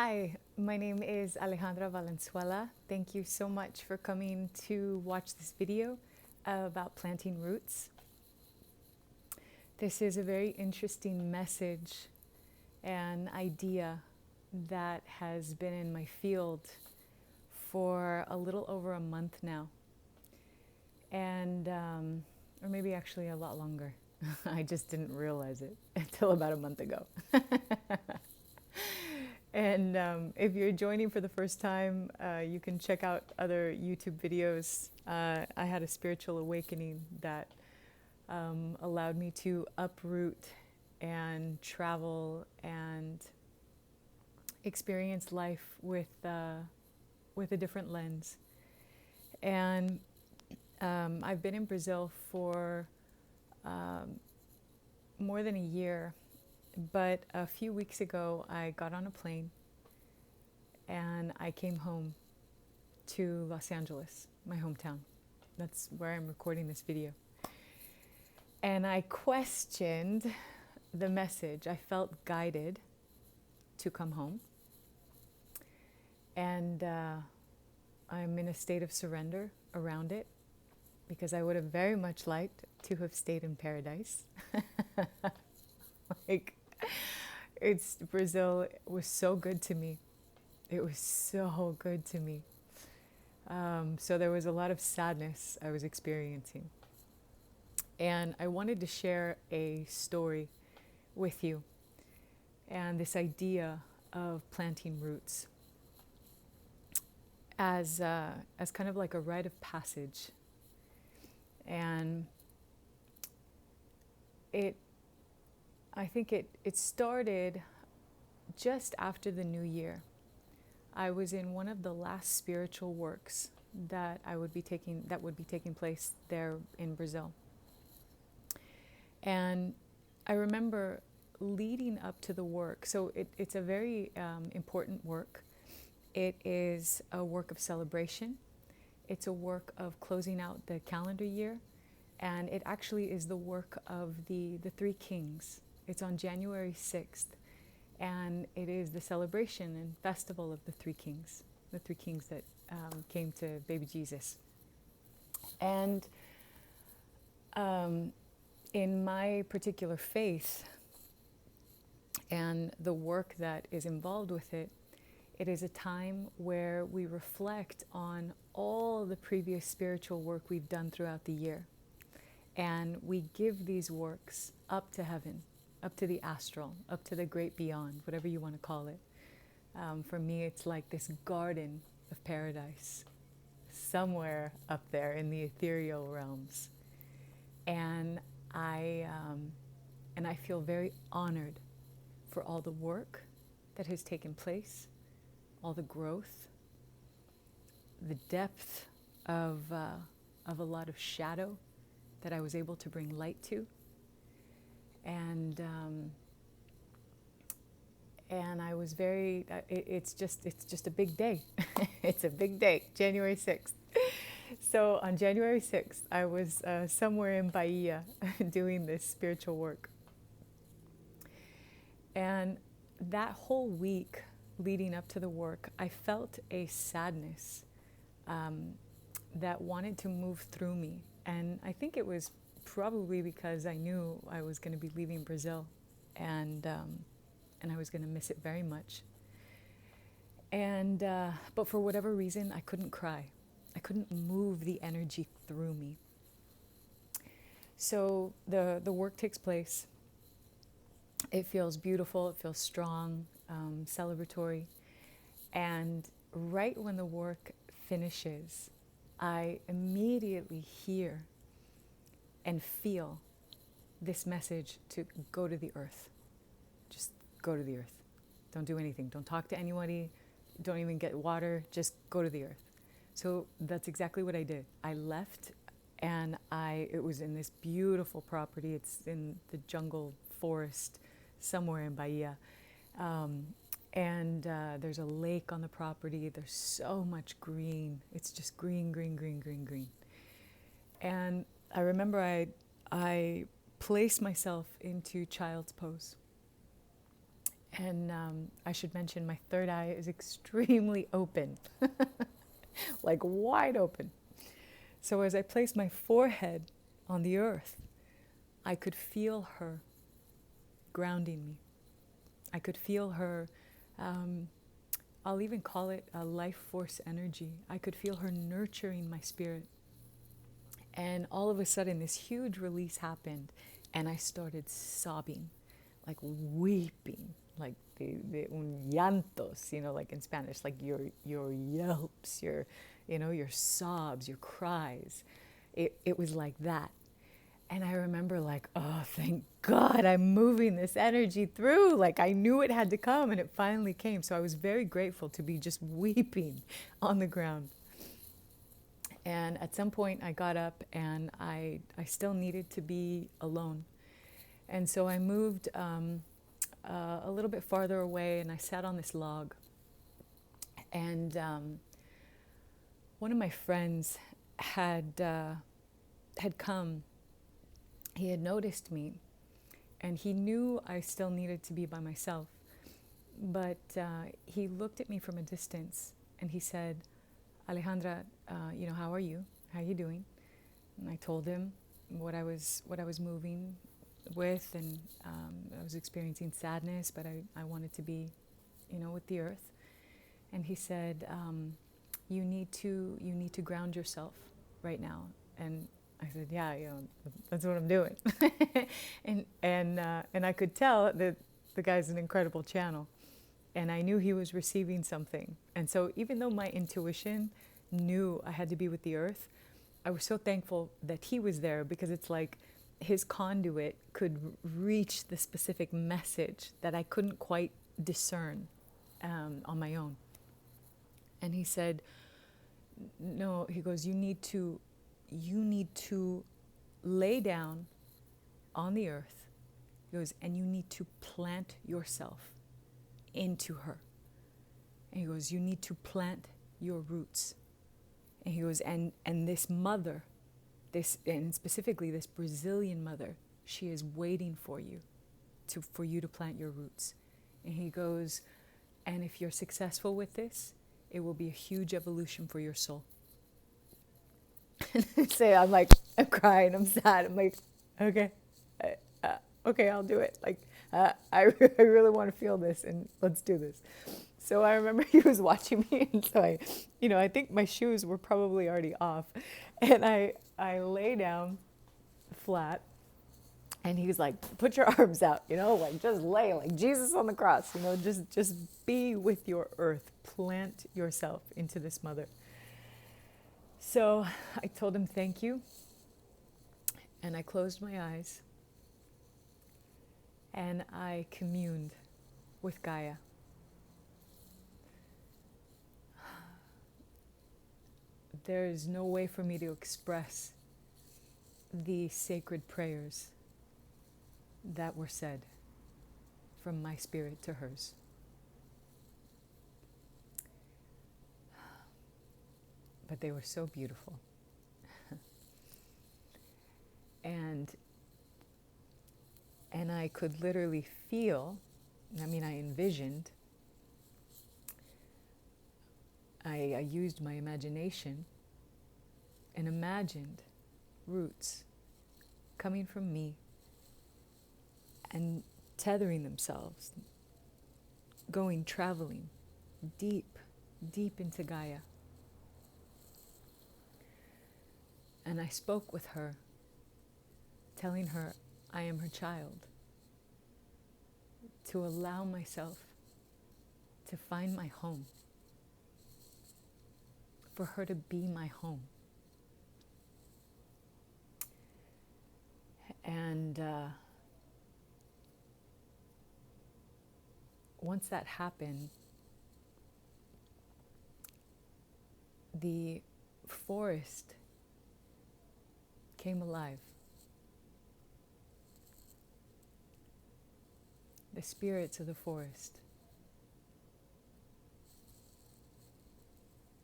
Hi, my name is Alejandra Valenzuela. Thank you so much for coming to watch this video about planting roots. This is a very interesting message and idea that has been in my field for a little over a month now, and or maybe actually a lot longer. I just didn't realize it until about a month ago. And if you're joining for the first time, you can check out other YouTube videos. I had a spiritual awakening that allowed me to uproot and travel and experience life with a different lens. And I've been in Brazil for more than a year, but a few weeks ago I got on a plane and I came home to Los Angeles, my hometown. That's where I'm recording this video. And I questioned the message. I felt guided to come home. And I'm in a state of surrender around it because I would have very much liked to have stayed in paradise. Like, Brazil was so good to me. It was so good to me. So there was a lot of sadness I was experiencing. And I wanted to share a story with you and this idea of planting roots as kind of like a rite of passage. And I think it started just after the new year. I was in one of the last spiritual works that would be taking place there in Brazil. And I remember leading up to the work. So it's a very important work. It is a work of celebration. It's a work of closing out the calendar year. And it actually is the work of the Three Kings. It's on January 6th. And it is the celebration and festival of the Three Kings that came to baby Jesus. And in my particular faith and the work that is involved with it, it is a time where we reflect on all the previous spiritual work we've done throughout the year. And we give these works up to heaven, up to the astral, up to the great beyond, whatever you want to call it. For me, it's like this garden of paradise, somewhere up there in the ethereal realms. And I feel very honored for all the work that has taken place, all the growth, the depth of a lot of shadow that I was able to bring light to. And I was very, it's just a big day. It's a big day, January 6th. So on January 6th, I was somewhere in Bahia doing this spiritual work. And that whole week leading up to the work, I felt a sadness that wanted to move through me. And I think it was probably because I knew I was going to be leaving Brazil, and I was going to miss it very much. And but for whatever reason, I couldn't cry. I couldn't move the energy through me. So the work takes place. It feels beautiful. It feels strong, celebratory. And right when the work finishes, I immediately hear and feel this message to go to the earth. Just go to the earth. Don't do anything. Don't talk to anybody. Don't even get water. Just go to the earth. So that's exactly what I did. I left, and it was in this beautiful property. It's in the jungle forest somewhere in Bahia. And there's a lake on the property. There's so much green. It's just green, green, green, green, green. And I remember I placed myself into child's pose. And I should mention my third eye is extremely open, like wide open. So as I placed my forehead on the earth, I could feel her grounding me. I could feel her, I'll even call it a life force energy. I could feel her nurturing my spirit. And all of a sudden, this huge release happened, and I started sobbing, like weeping, like the un llantos, like in Spanish, like your yelps, your sobs, your cries. It was like that. And I remember like, oh, thank God I'm moving this energy through. Like I knew it had to come, and it finally came. So I was very grateful to be just weeping on the ground. And at some point I got up, and I still needed to be alone. And so I moved a little bit farther away, and I sat on this log. And one of my friends had come. He had noticed me, and he knew I still needed to be by myself. But he looked at me from a distance, and he said, Alejandra, how are you? How are you doing? And I told him what I was moving with, and I was experiencing sadness, but I wanted to be, with the earth. And he said, you need to ground yourself right now. And I said, yeah, that's what I'm doing. and I could tell that the guy's an incredible channel. And I knew he was receiving something. And so even though my intuition knew I had to be with the earth, I was so thankful that he was there, because it's like his conduit could reach the specific message that I couldn't quite discern on my own. And he said, no, he goes, you need to lay down on the earth. He goes, and you need to plant yourself into her. And he goes, you need to plant your roots. And he goes, and this mother, and specifically this Brazilian mother, she is waiting for you to plant your roots. And he goes, and if you're successful with this, it will be a huge evolution for your soul. I'm like, I'm crying, I'm sad. I'm like, okay, okay, I'll do it. Like, I really want to feel this, and let's do this. So I remember he was watching me, and so I think my shoes were probably already off, and I lay down flat, and he was like, put your arms out, like just lay like Jesus on the cross, just be with your earth, plant yourself into this mother. So I told him thank you, and I closed my eyes, and I communed with Gaia. There is no way for me to express the sacred prayers that were said from my spirit to hers. But they were so beautiful. And I could literally feel, I envisioned, I used my imagination and imagined roots coming from me and tethering themselves, traveling deep, deep into Gaia. And I spoke with her, telling her I am her child, to allow myself to find my home, for her to be my home. And once that happened, the forest came alive. The spirits of the forest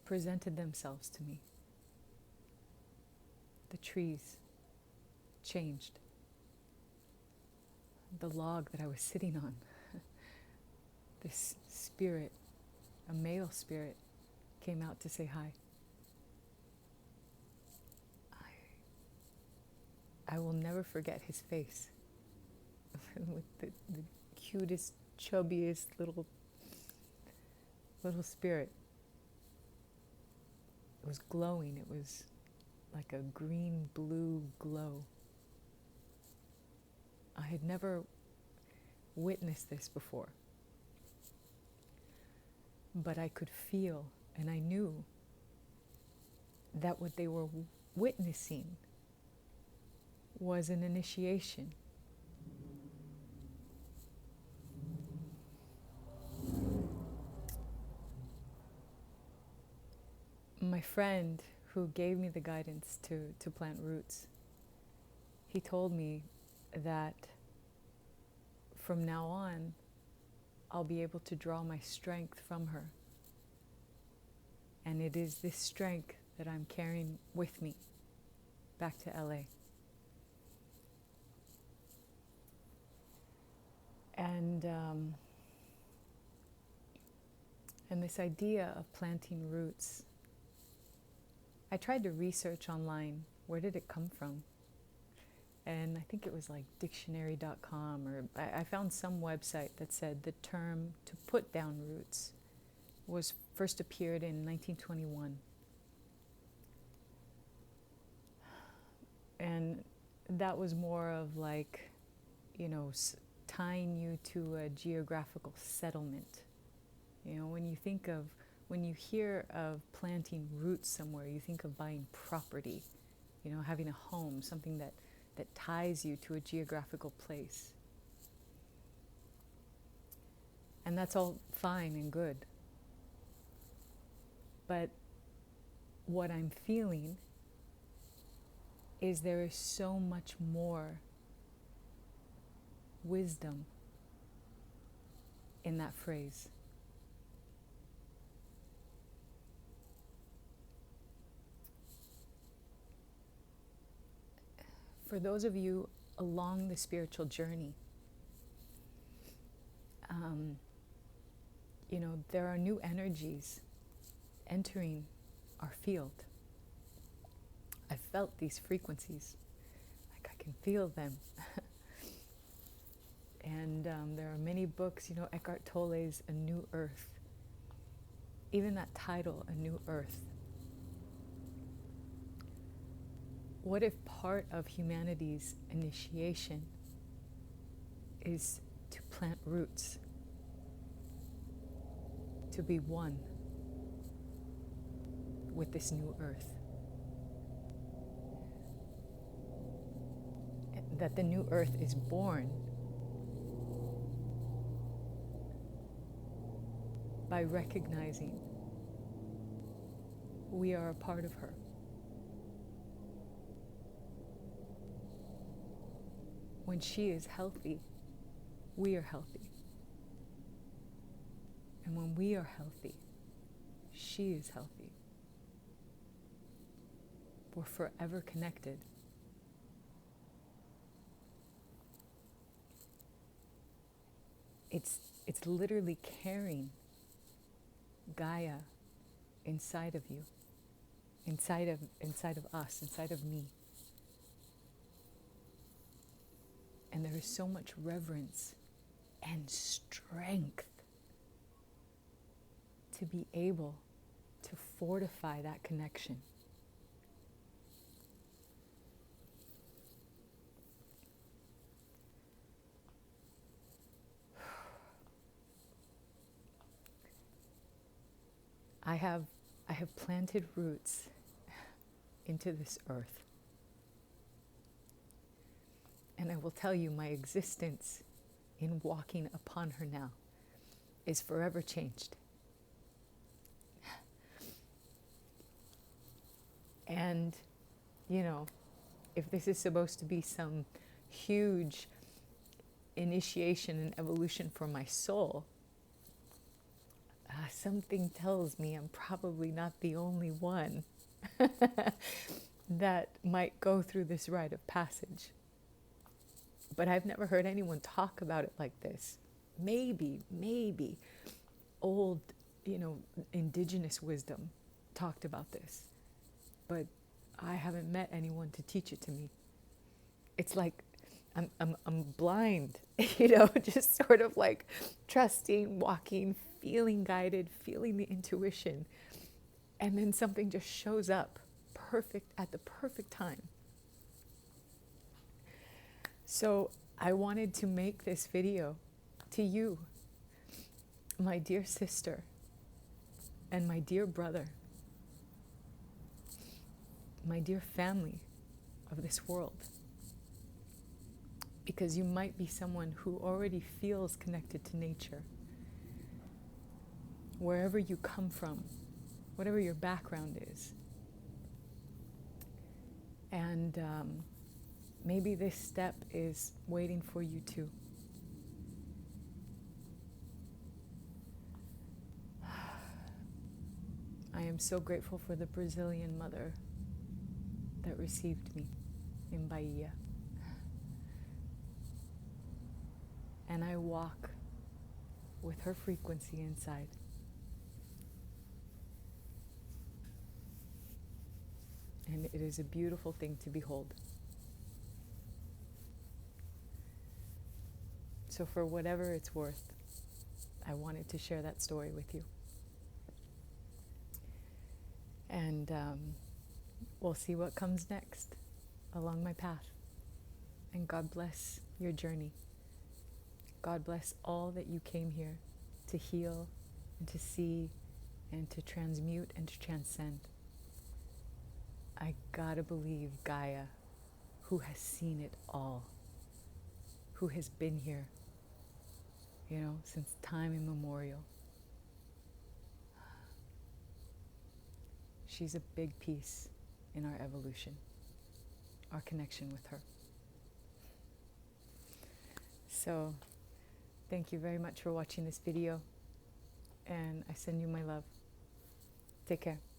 presented themselves to me. The trees changed. The log that I was sitting on this spirit, a male spirit, came out to say hi. I will never forget his face with the cutest, chubbiest little spirit. It was glowing. It was like a green-blue glow. I had never witnessed this before. But I could feel, and I knew that what they were witnessing was an initiation. My friend who gave me the guidance to plant roots, he told me that from now on, I'll be able to draw my strength from her. And it is this strength that I'm carrying with me back to LA. And this idea of planting roots, I tried to research online, where did it come from? And I think it was like dictionary.com, or I found some website that said the term to put down roots was first appeared in 1921. And that was more of like, tying you to a geographical settlement. When you hear of planting roots somewhere, you think of buying property, having a home, something that ties you to a geographical place. And that's all fine and good. But what I'm feeling is there is so much more wisdom in that phrase. For those of you along the spiritual journey, there are new energies entering our field. I've felt these frequencies, like I can feel them. And there are many books, Eckhart Tolle's A New Earth. Even that title, A New Earth. What if part of humanity's initiation is to plant roots, to be one with this new earth? That the new earth is born by recognizing we are a part of her. When she is healthy, we are healthy. And when we are healthy, she is healthy. We're forever connected. It's literally carrying Gaia inside of you, inside of us, inside of me. And there is so much reverence and strength to be able to fortify that connection. I have planted roots into this earth. And I will tell you, my existence in walking upon her now is forever changed. And, if this is supposed to be some huge initiation and evolution for my soul, something tells me I'm probably not the only one that might go through this rite of passage. But I've never heard anyone talk about it like this. maybe old, indigenous wisdom talked about this, but I haven't met anyone to teach it to me. It's like I'm blind, just sort of like trusting, walking, feeling guided, feeling the intuition, and then something just shows up perfect at the perfect time. So I wanted to make this video to you, my dear sister and my dear brother, my dear family of this world, because you might be someone who already feels connected to nature. Wherever you come from, whatever your background is. And maybe this step is waiting for you too. I am so grateful for the Brazilian mother that received me in Bahia. And I walk with her frequency inside. And it is a beautiful thing to behold. So for whatever it's worth, I wanted to share that story with you. And we'll see what comes next along my path. And God bless your journey. God bless all that you came here to heal and to see and to transmute and to transcend. I gotta believe Gaia, who has seen it all, who has been here, since time immemorial. She's a big piece in our evolution, our connection with her. So, thank you very much for watching this video, and I send you my love. Take care.